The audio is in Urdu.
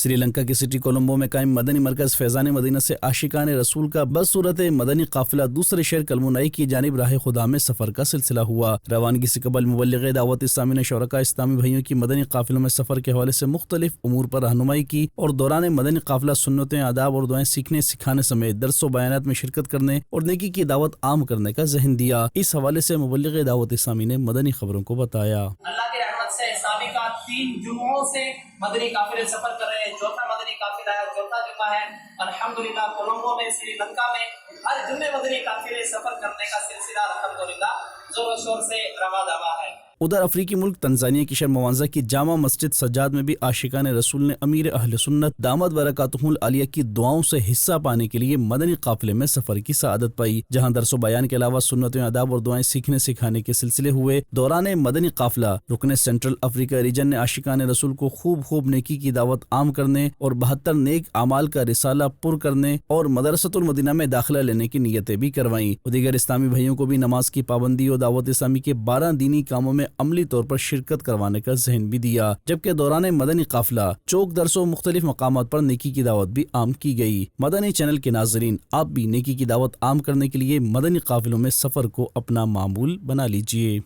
سری لنکا کی سٹی کولمبو میں قائم مدنی مرکز فیضان مدینہ سے عاشقان رسول کا بدصورت مدنی قافلہ دوسرے شہر کلمونائی کی جانب راہ خدا میں سفر کا سلسلہ ہوا۔ روانگی سے قبل مبلغ دعوت اسلامی نے شرکاء اسلامی بھائیوں کی مدنی قافلوں میں سفر کے حوالے سے مختلف امور پر رہنمائی کی اور دوران مدنی قافلہ سنتیں، آداب اور دعائیں سیکھنے سکھانے سمیت درس و بیانات میں شرکت کرنے اور نیکی کی دعوت عام کرنے کا ذہن دیا۔ اس حوالے سے مبلغ دعوت اسلامی نے مدنی خبروں کو بتایا۔ اللہ کی رحمت سے سابقہ 3 جمعوں سے مدنی قافلے سفر کر رہے ہیں۔ چوتھا مدنی قافلہ ہے، چوتھا جمعہ ہے الحمدللہ کولمبو میں، سری لنکا میں ہر جمعے مدنی قافلے سفر کرنے کا سلسلہ الحمدللہ زور و شور سے رواں دوا ہے۔ ادھر افریقی ملک تنزانیہ کی شہر موانزہ کی جامع مسجد سجاد میں بھی عاشقان رسول نے امیر اہل سنت دامت برکاتہ العالیہ کی دعاؤں سے حصہ پانے کے لیے مدنی قافلے میں سفر کی سعادت پائی، جہاں درس و بیان کے علاوہ سنتیں، آداب اور دعائیں سیکھنے سکھانے کے سلسلے ہوئے۔ دوران مدنی قافلہ رکن سینٹرل افریقہ ریجن نے عاشقان رسول کو خوب نیکی کی دعوت عام کرنے اور 72 نیک اعمال کا رسالہ پر کرنے اور مدرسۃ المدینہ میں داخلہ لینے کی نیتیں بھی کروائیں۔ دیگر اسلامی بھائیوں کو بھی نماز کی پابندی اور دعوت اسلامی کے 12 دینی کاموں میں عملی طور پر شرکت کروانے کا ذہن بھی دیا، جبکہ دوران مدنی قافلہ چوک درس و مختلف مقامات پر نیکی کی دعوت بھی عام کی گئی۔ مدنی چینل کے ناظرین، آپ بھی نیکی کی دعوت عام کرنے کے لیے مدنی قافلوں میں سفر کو اپنا معمول بنا لیجئے۔